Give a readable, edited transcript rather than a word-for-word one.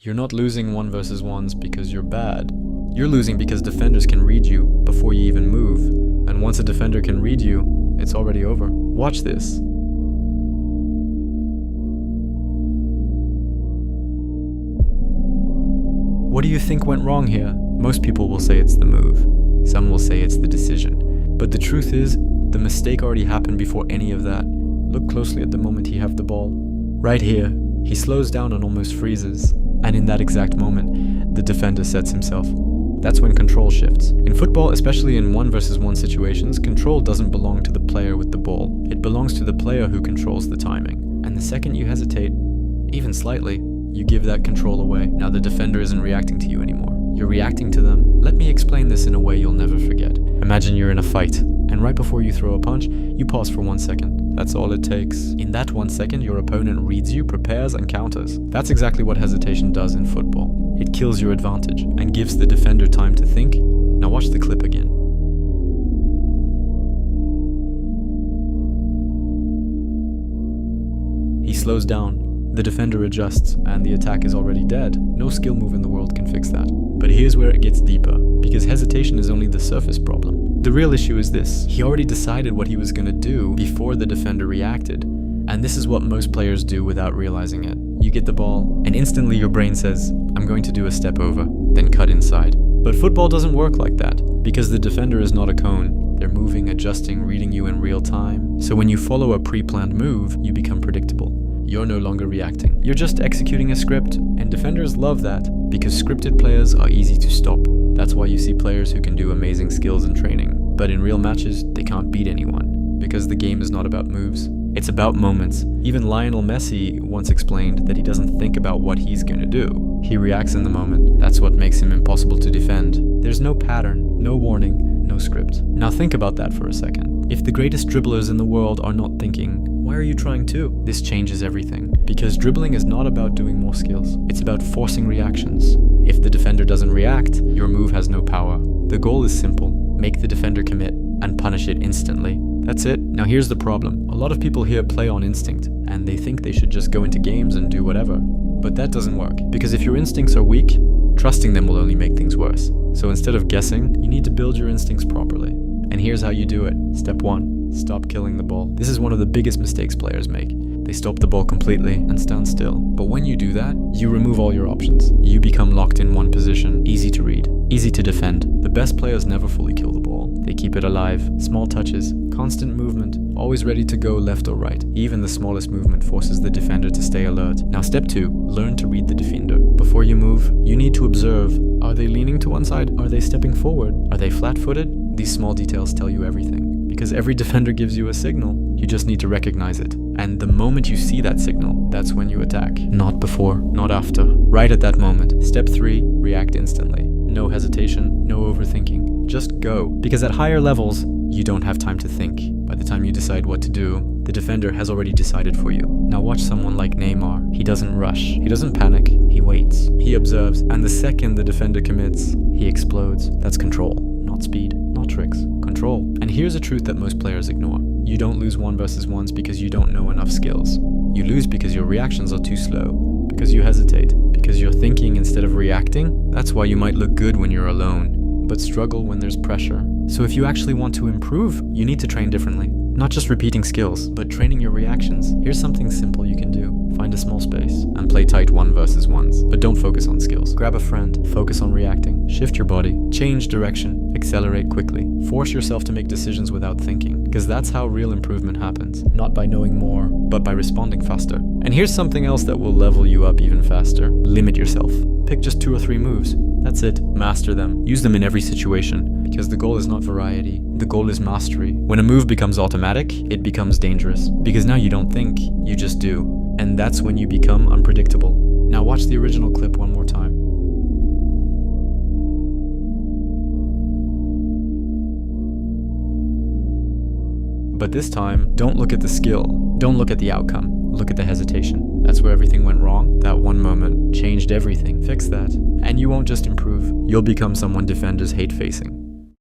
You're not losing 1v1s because you're bad. You're losing because defenders can read you before you even move. And once a defender can read you, it's already over. Watch this. What do you think went wrong here? Most people will say it's the move. Some will say it's the decision. But the truth is, the mistake already happened before any of that. Look closely at the moment he have the ball. Right here, he slows down and almost freezes. And in that exact moment, the defender sets himself. That's when control shifts. In football, especially in 1v1 situations, control doesn't belong to the player with the ball. It belongs to the player who controls the timing. And the second you hesitate, even slightly, you give that control away. Now the defender isn't reacting to you anymore. You're reacting to them. Let me explain this in a way you'll never forget. Imagine you're in a fight, and right before you throw a punch, you pause for 1 second. That's all it takes. In that 1 second, your opponent reads you, prepares, and counters. That's exactly what hesitation does in football. It kills your advantage and gives the defender time to think. Now watch the clip again. He slows down. The defender adjusts, and the attack is already dead. No skill move in the world can fix that. But here's where it gets deeper, because hesitation is only the surface problem. The real issue is this: he already decided what he was going to do before the defender reacted. And this is what most players do without realizing it. You get the ball, and instantly your brain says, I'm going to do a step over, then cut inside. But football doesn't work like that, because the defender is not a cone. They're moving, adjusting, reading you in real time. So when you follow a pre-planned move, you become predictable. You're no longer reacting. You're just executing a script, and defenders love that because scripted players are easy to stop. That's why you see players who can do amazing skills in training, but in real matches, they can't beat anyone because the game is not about moves. It's about moments. Even Lionel Messi once explained that he doesn't think about what he's gonna do. He reacts in the moment. That's what makes him impossible to defend. There's no pattern, no warning, no script. Now think about that for a second. If the greatest dribblers in the world are not thinking, why are you trying to? This changes everything. Because dribbling is not about doing more skills. It's about forcing reactions. If the defender doesn't react, your move has no power. The goal is simple. Make the defender commit and punish it instantly. That's it. Now here's the problem. A lot of people here play on instinct, and they think they should just go into games and do whatever. But that doesn't work, because if your instincts are weak, trusting them will only make things worse. So instead of guessing, you need to build your instincts properly. And here's how you do it. Step 1. Stop killing the ball. This is one of the biggest mistakes players make. They stop the ball completely and stand still. But when you do that, you remove all your options. You become locked in one position, easy to read, easy to defend. The best players never fully kill the ball. They keep it alive. Small touches, constant movement, always ready to go left or right. Even the smallest movement forces the defender to stay alert. Now step 2, learn to read the defender. Before you move, you need to observe. Are they leaning to one side? Are they stepping forward? Are they flat-footed? These small details tell you everything. Because every defender gives you a signal. You just need to recognize it. And the moment you see that signal, that's when you attack. Not before, not after. Right at that moment. Step 3, react instantly. No hesitation, no overthinking. Just go. Because at higher levels, you don't have time to think. By the time you decide what to do, the defender has already decided for you. Now watch someone like Neymar. He doesn't rush. He doesn't panic. He waits. He observes. And the second the defender commits, he explodes. That's control. Not speed, not tricks. Control. And here's a truth that most players ignore. You don't lose 1v1s because you don't know enough skills. You lose because your reactions are too slow. Because you hesitate. Because you're thinking instead of reacting. That's why you might look good when you're alone, but struggle when there's pressure. So if you actually want to improve, you need to train differently. Not just repeating skills, but training your reactions. Here's something simple you can do. Find a small space and play tight 1v1s. But don't focus on skills. Grab a friend, focus on reacting. Shift your body, change direction, accelerate quickly. Force yourself to make decisions without thinking, because that's how real improvement happens. Not by knowing more, but by responding faster. And here's something else that will level you up even faster. Limit yourself. Pick just 2 or 3 moves. That's it. Master them. Use them in every situation. Because the goal is not variety. The goal is mastery. When a move becomes automatic, it becomes dangerous. Because now you don't think, you just do. And that's when you become unpredictable. Now watch the original clip one more time. But this time, don't look at the skill. Don't look at the outcome. Look at the hesitation. That's where everything went wrong. That one moment changed everything. Fix that. And you won't just improve. You'll become someone defenders hate facing.